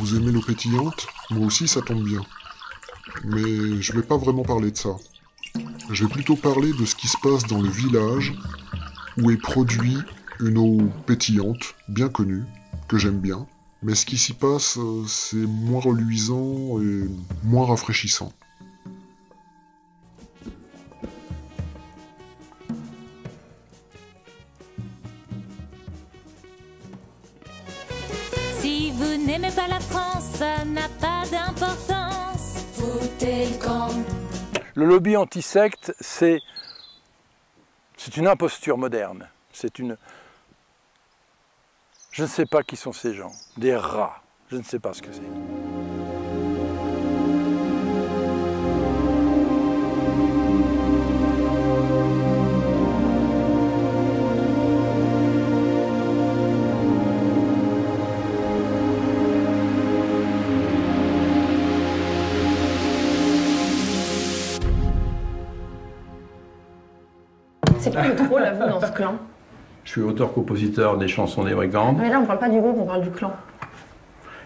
vous aimez l'eau pétillante? Moi aussi, ça tombe bien. Mais je vais pas vraiment parler de ça. Je vais plutôt parler de ce qui se passe dans le village où est produit une eau pétillante, bien connue, que j'aime bien. Mais ce qui s'y passe, c'est moins reluisant et moins rafraîchissant. Si vous n'aimez pas la France, ça n'a pas d'importance. Foutez le camp. Le lobby anti-secte, c'est une imposture moderne. C'est une... Je ne sais pas qui sont ces gens. Des rats. Je ne sais pas ce que c'est. C'est quoi le drôle à vous dans ce clan? Je suis auteur-compositeur des chansons des Brigandes. Mais là, on parle pas du groupe, on parle du clan.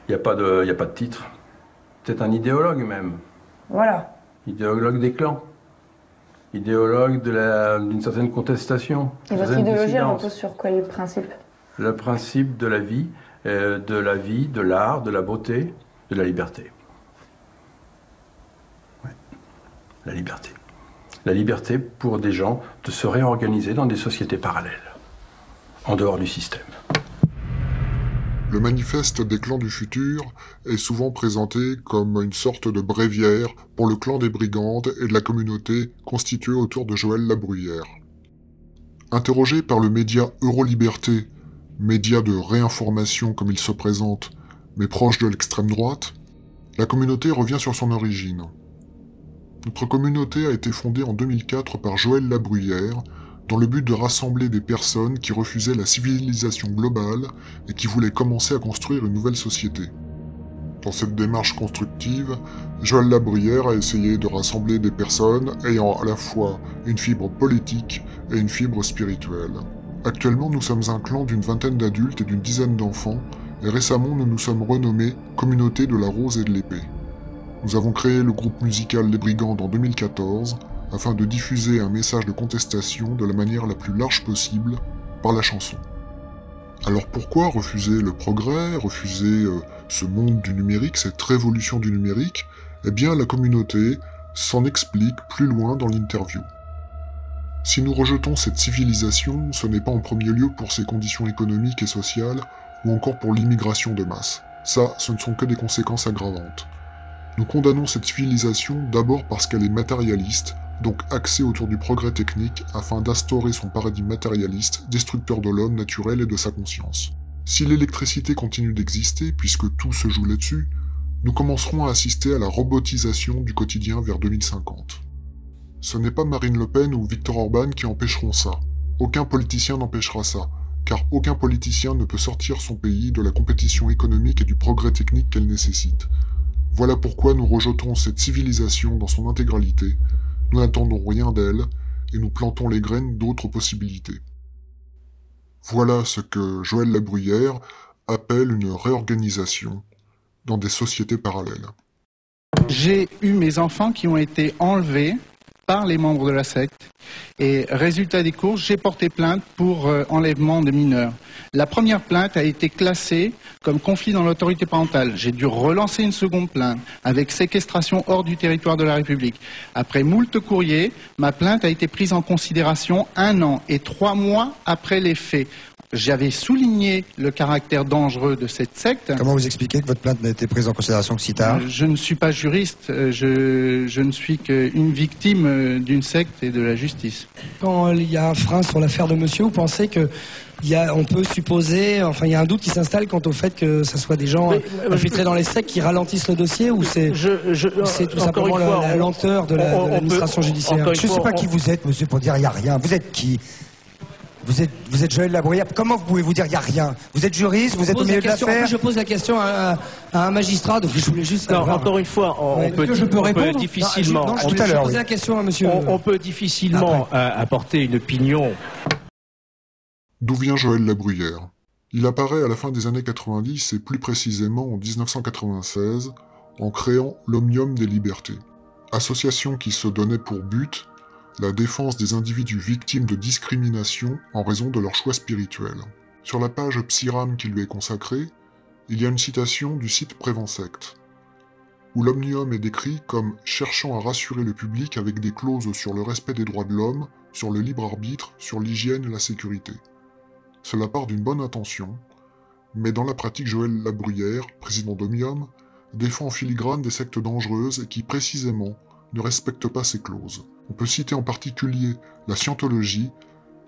Il n'y a pas de titre. C'est un idéologue même. Voilà. Idéologue des clans. Idéologue d'une certaine contestation. Et votre idéologie, elle repose sur quel principe? Le principe de la vie, de l'art, de la beauté, de la liberté. Ouais. La liberté. La liberté pour des gens de se réorganiser dans des sociétés parallèles, en dehors du système. Le manifeste des clans du futur est souvent présenté comme une sorte de bréviaire pour le clan des Brigandes et de la communauté constituée autour de Joël Labruyère. Interrogé par le média Euroliberté, média de réinformation comme il se présente, mais proche de l'extrême droite, la communauté revient sur son origine. Notre communauté a été fondée en 2004 par Joël Labruyère, dans le but de rassembler des personnes qui refusaient la civilisation globale et qui voulaient commencer à construire une nouvelle société. Dans cette démarche constructive, Joël Labruyère a essayé de rassembler des personnes ayant à la fois une fibre politique et une fibre spirituelle. Actuellement, nous sommes un clan d'une vingtaine d'adultes et d'une dizaine d'enfants, et récemment nous nous sommes renommés Communauté de la Rose et de l'Épée. Nous avons créé le groupe musical Les Brigandes en 2014, afin de diffuser un message de contestation de la manière la plus large possible par la chanson. Alors pourquoi refuser le progrès, refuser ce monde du numérique, cette révolution du numérique? Eh bien la communauté s'en explique plus loin dans l'interview. Si nous rejetons cette civilisation, ce n'est pas en premier lieu pour ses conditions économiques et sociales, ou encore pour l'immigration de masse. Ça, ce ne sont que des conséquences aggravantes. Nous condamnons cette civilisation d'abord parce qu'elle est matérialiste, donc axée autour du progrès technique afin d'instaurer son paradigme matérialiste, destructeur de l'homme naturel et de sa conscience. Si l'électricité continue d'exister, puisque tout se joue là-dessus, nous commencerons à assister à la robotisation du quotidien vers 2050. Ce n'est pas Marine Le Pen ou Viktor Orban qui empêcheront ça. Aucun politicien n'empêchera ça, car aucun politicien ne peut sortir son pays de la compétition économique et du progrès technique qu'elle nécessite. Voilà pourquoi nous rejetons cette civilisation dans son intégralité, nous n'attendons rien d'elle, et nous plantons les graines d'autres possibilités. Voilà ce que Joël Labruyère appelle une réorganisation dans des sociétés parallèles. J'ai eu mes enfants qui ont été enlevés par les membres de la secte. Et résultat des courses, j'ai porté plainte pour enlèvement de mineurs. La première plainte a été classée comme conflit dans l'autorité parentale. J'ai dû relancer une seconde plainte avec séquestration hors du territoire de la République. Après moult courriers, ma plainte a été prise en considération 1 an et 3 mois après les faits. J'avais souligné le caractère dangereux de cette secte. Comment vous expliquez que votre plainte n'a été prise en considération que si tard? Je ne suis pas juriste, je ne suis qu'une victime d'une secte et de la justice. Quand il y a un frein sur l'affaire de monsieur, vous pensez que on peut supposer, enfin il y a un doute qui s'installe quant au fait que ce soit des gens infiltrés dans les sectes qui ralentissent le dossier, ou c'est tout simplement la lenteur de l'administration judiciaire? Je ne sais pas qui vous êtes, monsieur, pour dire il n'y a rien. Vous êtes qui? Vous êtes Joël Labruyère. Comment vous pouvez vous dire il n'y a rien? Vous êtes juriste, vous êtes au milieu de l'affaire? Je pose la question à un magistrat, donc je voulais juste savoir. Non, encore une fois, on peut difficilement... Non, je vais poser la question à monsieur. On peut difficilement apporter une opinion. D'où vient Joël Labruyère? Il apparaît à la fin des années 90 et plus précisément en 1996 en créant l'Omnium des libertés, association qui se donnait pour but la défense des individus victimes de discrimination en raison de leur choix spirituel. Sur la page Psiram qui lui est consacrée, il y a une citation du site Prévensect, où l'Omnium est décrit comme cherchant à rassurer le public avec des clauses sur le respect des droits de l'homme, sur le libre arbitre, sur l'hygiène et la sécurité. Cela part d'une bonne intention, mais dans la pratique, Joël Labruyère, président d'Omnium, défend en filigrane des sectes dangereuses qui, précisément, ne respectent pas ces clauses. On peut citer en particulier la Scientologie,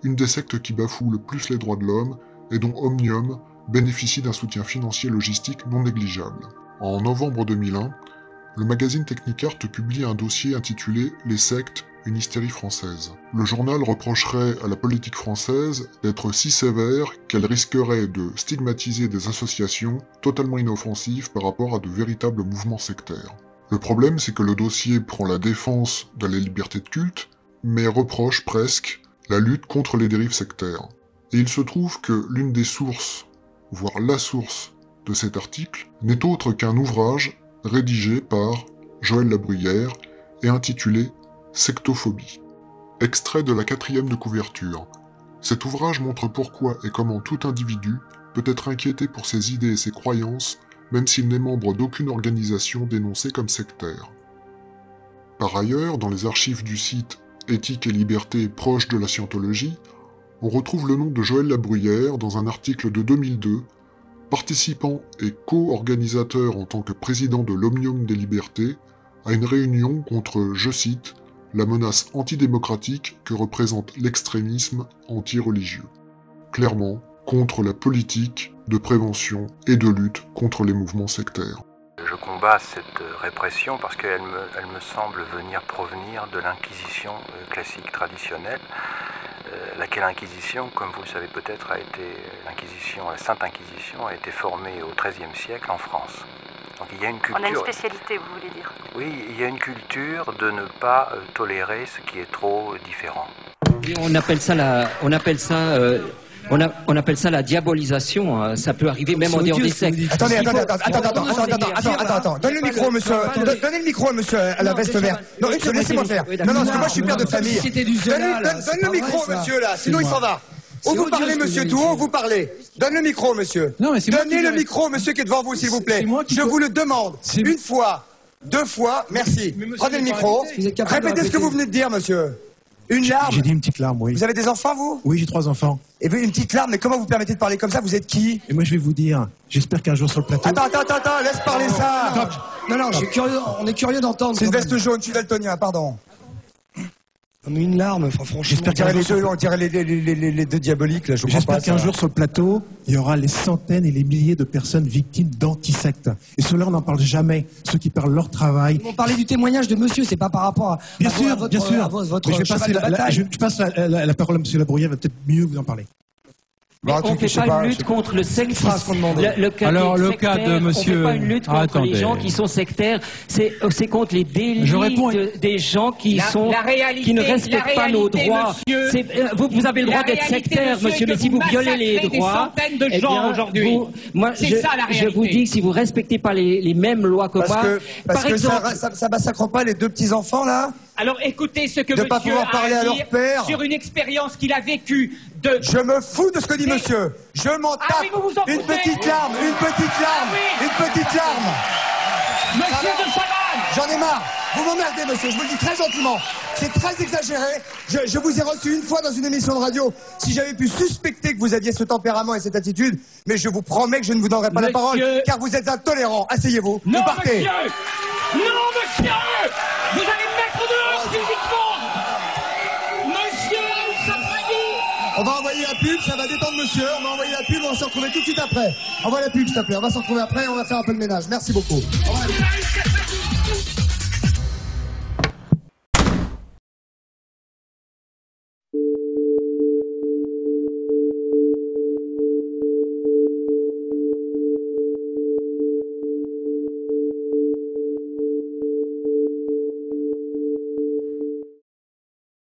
une des sectes qui bafoue le plus les droits de l'homme et dont Omnium bénéficie d'un soutien financier et logistique non négligeable. En novembre 2001, le magazine Technicart publie un dossier intitulé « Les sectes, une hystérie française ». Le journal reprocherait à la politique française d'être si sévère qu'elle risquerait de stigmatiser des associations totalement inoffensives par rapport à de véritables mouvements sectaires. Le problème, c'est que le dossier prend la défense de la liberté de culte, mais reproche presque la lutte contre les dérives sectaires. Et il se trouve que l'une des sources, voire la source de cet article, n'est autre qu'un ouvrage rédigé par Joël Labruyère et intitulé « Sectophobie ». Extrait de la 4e de couverture. Cet ouvrage montre pourquoi et comment tout individu peut être inquiété pour ses idées et ses croyances, même s'il n'est membre d'aucune organisation dénoncée comme sectaire. Par ailleurs, dans les archives du site Éthique et liberté proche de la Scientologie, on retrouve le nom de Joël Labruyère dans un article de 2002, participant et co-organisateur en tant que président de l'Omnium des libertés à une réunion contre, je cite, la menace antidémocratique que représente l'extrémisme anti-religieux. Clairement, contre la politique de prévention et de lutte contre les mouvements sectaires. Je combats cette répression parce qu'elle me semble venir provenir de l'Inquisition classique traditionnelle, laquelle Inquisition, comme vous le savez peut-être, la Sainte Inquisition a été formée au XIIIe siècle en France. Donc il y a une culture... On a une spécialité, vous voulez dire? Oui, il y a une culture de ne pas tolérer ce qui est trop différent. On appelle ça la diabolisation. Ça peut arriver même en dehors des sectes. Attendez. Donnez le micro, monsieur. Donnez le micro, monsieur, à la veste verte. Non, laissez-moi faire. Non, parce que moi, je suis père de famille. Donne le micro, monsieur, là. Sinon, il s'en va. Ou vous parlez, monsieur, tout haut, vous parlez. Donne le micro, monsieur. Donnez le micro, monsieur, qui est devant vous, s'il vous plaît. Je vous le demande. Une fois, 2 fois, merci. Prenez le micro. Répétez ce que vous venez de dire, monsieur. Une larme? J'ai dit une petite larme, oui. Vous avez des enfants, vous? Oui, j'ai 3 enfants. Et vous, une petite larme, mais comment vous permettez de parler comme ça? Vous êtes qui? Et moi, je vais vous dire, j'espère qu'un jour sur le plateau... Attends, laisse parler ça. Non, on est curieux d'entendre. C'est une veste jaune, je suis daltonien, pardon. Mais une larme, enfin, franchement. On dirait les deux diaboliques, là, j'espère qu'un jour sur le plateau, il y aura les centaines et les milliers de personnes victimes d'antisectes. Et ceux-là, on n'en parle jamais. Ceux qui parlent leur travail. On parlait du témoignage de monsieur, c'est pas par rapport à votre cheval de bataille. Je passe la parole à monsieur Labruyère, il va peut-être mieux vous en parler. Mais on ne fait pas une lutte contre le sectarisme. Le cas de monsieur... On ne fait pas une lutte contre les gens qui sont sectaires. C'est contre les délits des gens qui ne respectent pas nos droits. Vous avez le droit d'être sectaire, monsieur, mais si vous violez les droits... de gens aujourd'hui. Je vous dis que si vous ne respectez pas les mêmes lois que moi... Parce que ça massacre pas les 2 petits-enfants, là? Alors écoutez ce que monsieur a à dire sur une expérience qu'il a vécue de... Je me fous de ce que dit monsieur. Je m'en tape. Une petite larme. Monsieur de Chavannes. J'en ai marre. Vous m'emmerdez, monsieur. Je vous le dis très gentiment. C'est très exagéré. Je vous ai reçu une fois dans une émission de radio. Si j'avais pu suspecter que vous aviez ce tempérament et cette attitude, mais je vous promets que je ne vous donnerai pas la parole, car vous êtes intolérant. Asseyez-vous. Non, vous partez. monsieur. Non, monsieur. Vous allez me mettre dehors physiquement. Monsieur, ça va dire. On va envoyer la pub, ça va détendre monsieur. On va envoyer la pub, on va se retrouver tout de suite après. Envoie la pub, s'il te plaît. On va se retrouver après, on va faire un peu de ménage. Merci beaucoup.